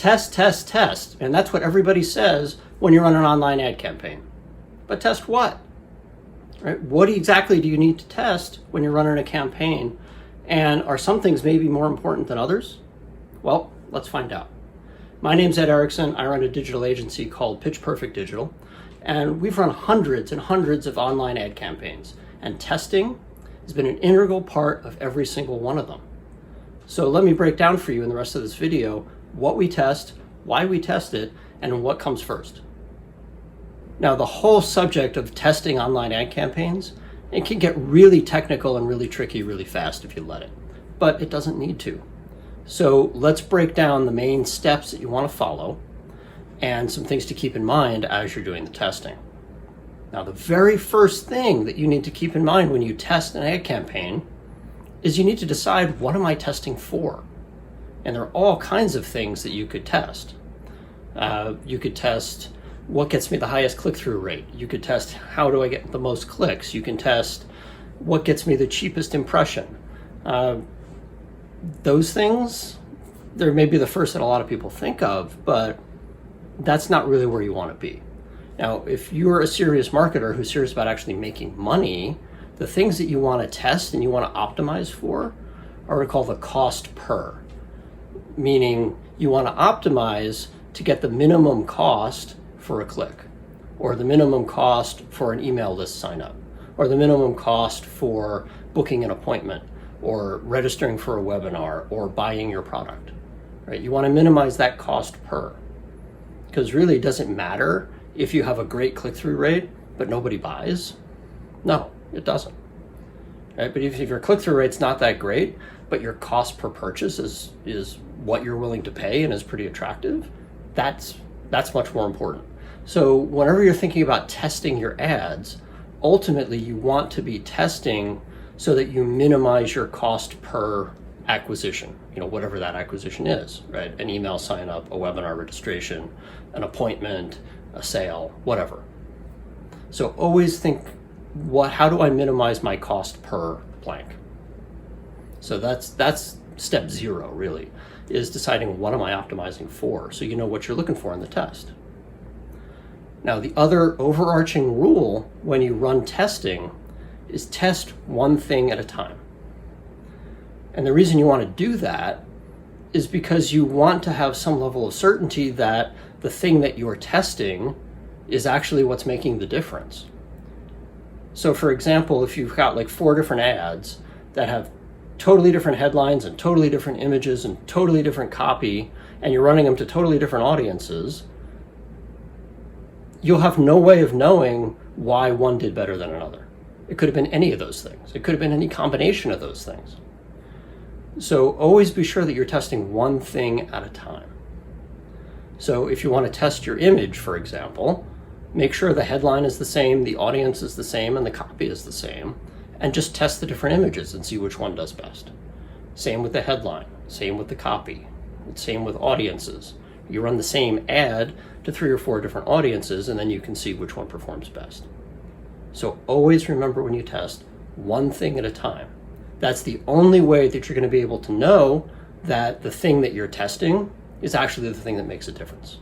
test, test, test. And that's what everybody says when you run an online ad campaign. But test what? Right? What exactly do you need to test when you're running a campaign? And are some things maybe more important than others? Well, let's find out. My name's Ed Erickson. I run a digital agency called Pitch Perfect Digital. And we've run hundreds and hundreds of online ad campaigns. And testing has been an integral part of every single one of them. So let me break down for you in the rest of this video what we test, why we test it, and what comes first. Now, the whole subject of testing online ad campaigns, it can get really technical and really tricky really fast if you let it, but it doesn't need to. So let's break down the main steps that you want to follow and some things to keep in mind as you're doing the testing. Now, the very first thing that you need to keep in mind when you test an ad campaign is you need to decide, what am I testing for? And there are all kinds of things that you could test. You could test what gets me the highest click-through rate. You could test, how do I get the most clicks? You can test what gets me the cheapest impression. Those things, they're maybe the first that a lot of people think of, but that's not really where you want to be. Now, if you're a serious marketer who's serious about actually making money, the things that you want to test and you want to optimize for are what we call the cost per. Meaning you want to optimize to get the minimum cost for a click, or the minimum cost for an email list sign up, or the minimum cost for booking an appointment, or registering for a webinar, or buying your product, right? You want to minimize that cost per, because really it doesn't matter if you have a great click-through rate, but nobody buys. No, it doesn't. Right? But if your click-through rate's not that great, but your cost per purchase is what you're willing to pay and is pretty attractive, that's much more important. So whenever you're thinking about testing your ads, ultimately you want to be testing so that you minimize your cost per acquisition, whatever that acquisition is, right? An email sign up, a webinar registration, an appointment, a sale, whatever. So always think, how do I minimize my cost per blank? So that's step 0 really, is deciding what am I optimizing for, so you know what you're looking for in the test. Now, the other overarching rule when you run testing is test one thing at a time. And the reason you want to do that is because you want to have some level of certainty that the thing that you're testing is actually what's making the difference. So for example, if you've got like 4 different ads that have totally different headlines and totally different images and totally different copy, and you're running them to totally different audiences, you'll have no way of knowing why one did better than another. It could have been any of those things. It could have been any combination of those things. So always be sure that you're testing one thing at a time. So if you want to test your image, for example, make sure the headline is the same, the audience is the same, and the copy is the same, and just test the different images and see which one does best. Same with the headline, same with the copy, same with audiences. You run the same ad to 3 or 4 different audiences, and then you can see which one performs best. So always remember, when you test, one thing at a time. That's the only way that you're going to be able to know that the thing that you're testing is actually the thing that makes a difference.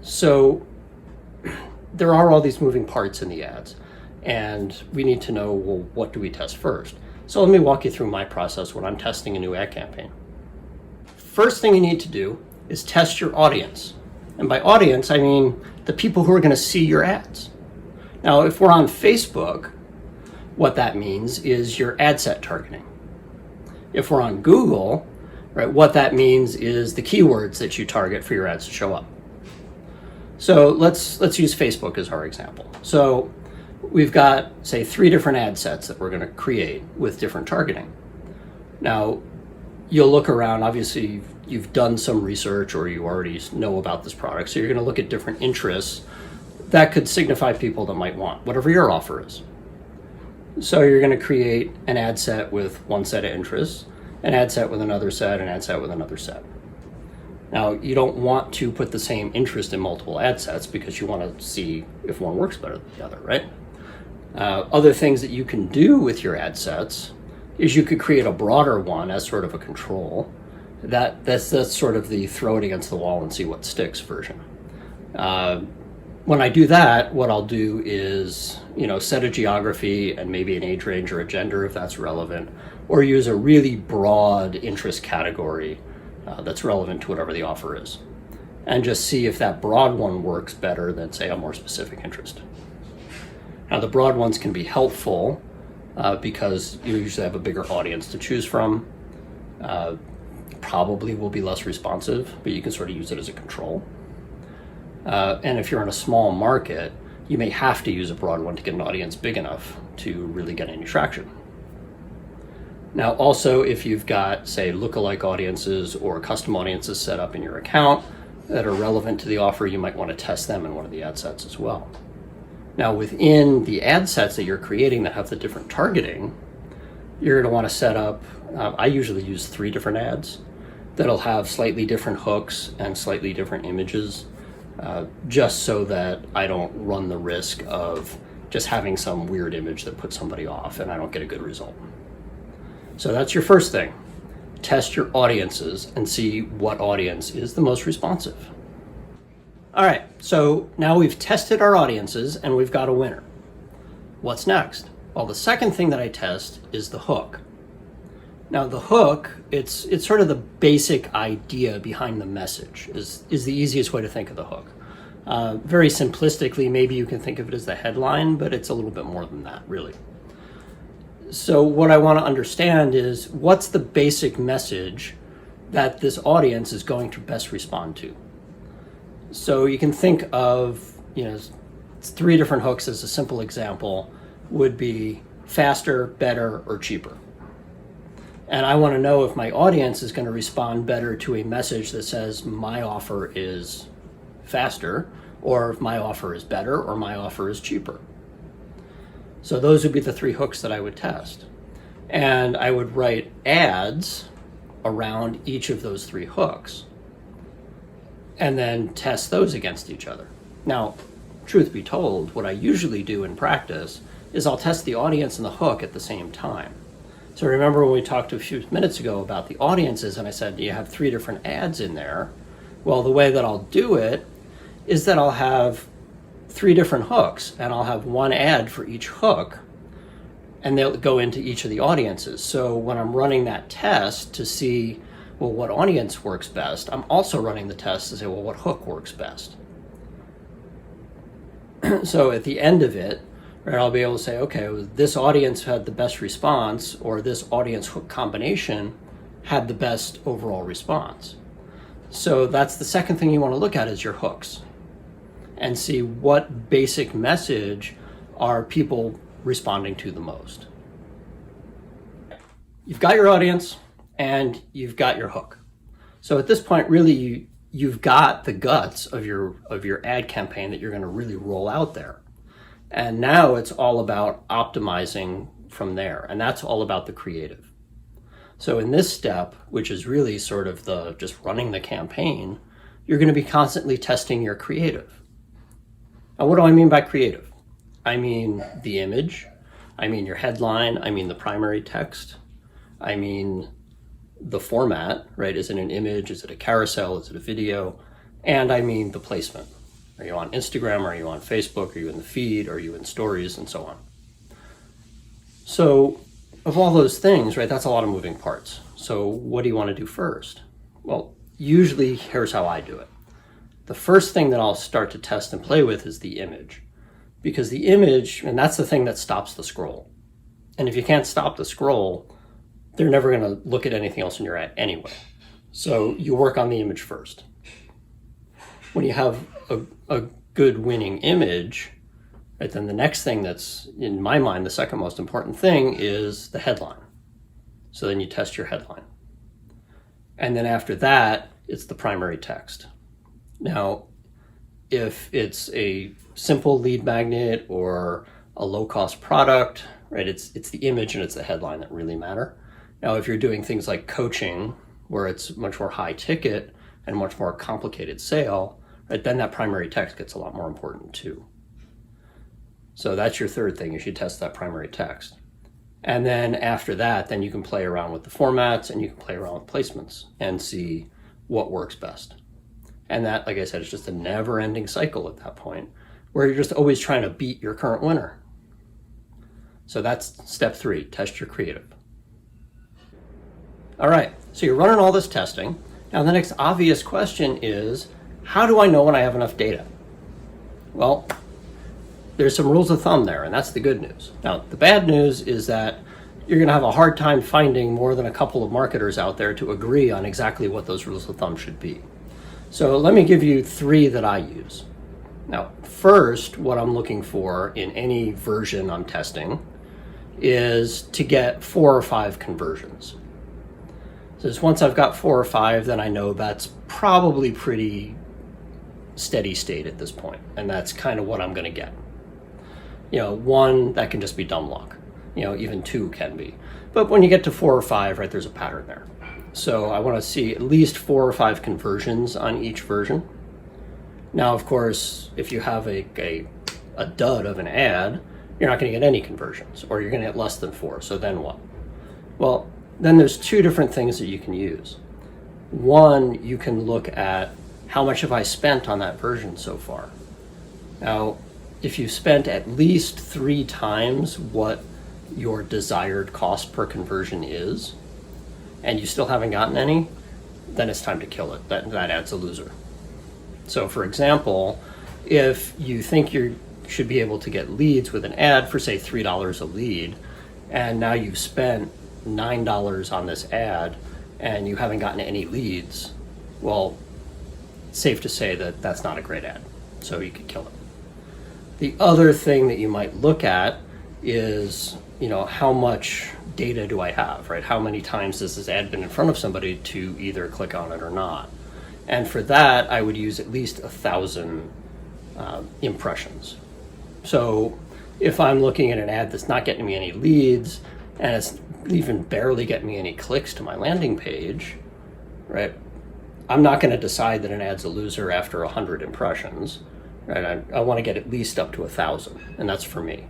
So there are all these moving parts in the ads, and we need to know, well, what do we test first? So let me walk you through my process when I'm testing a new ad campaign. First thing you need to do is test your audience. And by audience, I mean the people who are going to see your ads. Now, if we're on Facebook, what that means is your ad set targeting. If we're on Google, right, what that means is the keywords that you target for your ads to show up. So let's use Facebook as our example. So we've got, say, 3 different ad sets that we're going to create with different targeting. Now, you'll look around, obviously you've done some research or you already know about this product, so you're going to look at different interests that could signify people that might want whatever your offer is. So you're going to create an ad set with one set of interests, an ad set with another set, an ad set with another set. Now, you don't want to put the same interest in multiple ad sets because you want to see if one works better than the other, right? Other things that you can do with your ad sets is you could create a broader one as sort of a control, That's sort of the throw it against the wall and see what sticks version. When I do that, what I'll do is, set a geography and maybe an age range or a gender if that's relevant, or use a really broad interest category that's relevant to whatever the offer is, and just see if that broad one works better than, say, a more specific interest. Now, the broad ones can be helpful because you usually have a bigger audience to choose from. Probably will be less responsive, but you can sort of use it as a control. And if you're in a small market, you may have to use a broad one to get an audience big enough to really get any traction. Now, also, if you've got, say, lookalike audiences or custom audiences set up in your account that are relevant to the offer, you might want to test them in one of the ad sets as well. Now, within the ad sets that you're creating that have the different targeting, you're going to want to set up, I usually use 3 different ads that'll have slightly different hooks and slightly different images, just so that I don't run the risk of just having some weird image that puts somebody off and I don't get a good result. So that's your first thing. Test your audiences and see what audience is the most responsive. All right, so now we've tested our audiences and we've got a winner. What's next? Well, the second thing that I test is the hook. Now, the hook, it's sort of the basic idea behind the message is the easiest way to think of the hook. Very simplistically, maybe you can think of it as the headline, but it's a little bit more than that, really. So what I want to understand is what's the basic message that this audience is going to best respond to. So you can think of, 3 different hooks as a simple example would be faster, better, or cheaper. And I want to know if my audience is going to respond better to a message that says my offer is faster, or if my offer is better, or my offer is cheaper. So those would be the 3 hooks that I would test. And I would write ads around each of those 3 hooks and then test those against each other. Now, truth be told, what I usually do in practice is I'll test the audience and the hook at the same time. So remember when we talked a few minutes ago about the audiences and I said you have 3 different ads in there? Well, the way that I'll do it is that I'll have 3 different hooks and I'll have 1 ad for each hook and they'll go into each of the audiences. So when I'm running that test to see, well, what audience works best, I'm also running the test to say, well, what hook works best? So at the end of it, right, I'll be able to say, okay, this audience had the best response, or this audience hook combination had the best overall response. So that's the second thing you want to look at is your hooks and see what basic message are people responding to the most. You've got your audience and you've got your hook. So at this point, really, you've got the guts of your ad campaign that you're going to really roll out there. And now it's all about optimizing from there. And that's all about the creative. So in this step, which is really sort of the just running the campaign, you're going to be constantly testing your creative. Now, what do I mean by creative? I mean the image. I mean your headline. I mean the primary text. I mean the format, right? Is it an image? Is it a carousel? Is it a video? And I mean the placement. Are you on Instagram? Are you on Facebook? Are you in the feed? Are you in stories? And so on. So of all those things, right, that's a lot of moving parts. So what do you want to do first? Well, usually here's how I do it. The first thing that I'll start to test and play with is the image. Because the image, and that's the thing that stops the scroll. And if you can't stop the scroll, they're never going to look at anything else in your ad anyway. So you work on the image first. When you have a good winning image, right, then the next thing that's, in my mind, the second most important thing is the headline. So then you test your headline. And then after that, it's the primary text. Now, if it's a simple lead magnet or a low-cost product, right, it's the image and it's the headline that really matter. Now, if you're doing things like coaching, where it's much more high ticket and much more complicated sale, right, then that primary text gets a lot more important too. So that's your third thing. You should test that primary text. And then after that, then you can play around with the formats and you can play around with placements and see what works best. And that, like I said, is just a never-ending cycle at that point, where you're just always trying to beat your current winner. So that's step 3, test your creative. All right, so you're running all this testing. Now the next obvious question is, how do I know when I have enough data? Well, there's some rules of thumb there, and that's the good news. Now, the bad news is that you're going to have a hard time finding more than a couple of marketers out there to agree on exactly what those rules of thumb should be. So let me give you 3 that I use. Now, first, what I'm looking for in any version I'm testing is to get 4 or 5 conversions. So just once I've got 4 or 5, then I know that's probably pretty steady state at this point, and that's kind of what I'm going to get. 1, that can just be dumb luck. Even 2 can be. But when you get to 4 or 5, right, there's a pattern there. So I want to see at least 4 or 5 conversions on each version. Now, of course, if you have a dud of an ad, you're not going to get any conversions, or you're going to get less than 4. So then what? Well, then there's 2 different things that you can use. 1, you can look at how much have I spent on that version so far. Now, if you spent at least 3 times what your desired cost per conversion is, and you still haven't gotten any, then it's time to kill it. That ad's a loser. So for example, if you think you should be able to get leads with an ad for say $3 a lead, and now you've spent $9 on this ad and you haven't gotten any leads, well, it's safe to say that that's not a great ad. So you could kill it. The other thing that you might look at is, how much data do I have, right? How many times has this ad been in front of somebody to either click on it or not? And for that, I would use at least 1,000 impressions. So if I'm looking at an ad that's not getting me any leads, and it's even barely getting me any clicks to my landing page, right? I'm not going to decide that an ad's a loser after 100 impressions. Right? I want to get at least up to 1,000, and that's for me.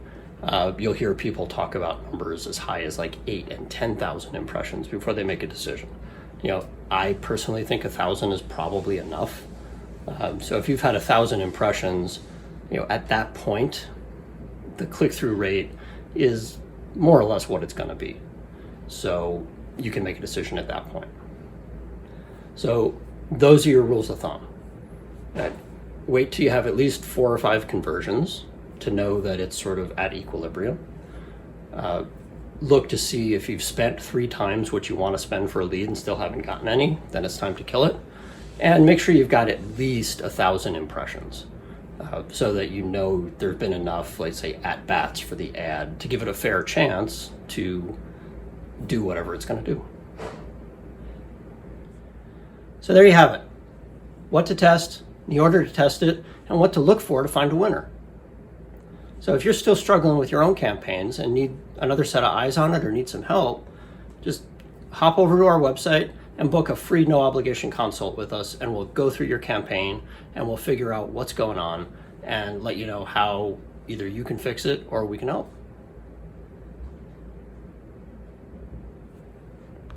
You'll hear people talk about numbers as high as like 8,000 and 10,000 impressions before they make a decision. I personally think 1,000 is probably enough. So if you've had 1,000 impressions, at that point, the click-through rate is more or less what it's going to be. So you can make a decision at that point. So those are your rules of thumb. Wait till you have at least 4 or 5 conversions to know that it's sort of at equilibrium. Look to see if you've spent 3 times what you want to spend for a lead and still haven't gotten any, then it's time to kill it. And make sure you've got at least 1,000 impressions so that there have been enough, let's say, at-bats for the ad to give it a fair chance to do whatever it's going to do. So there you have it. What to test, the order to test it, and what to look for to find a winner. So if you're still struggling with your own campaigns and need another set of eyes on it or need some help, just hop over to our website and book a free no obligation consult with us, and we'll go through your campaign and we'll figure out what's going on and let you know how either you can fix it or we can help.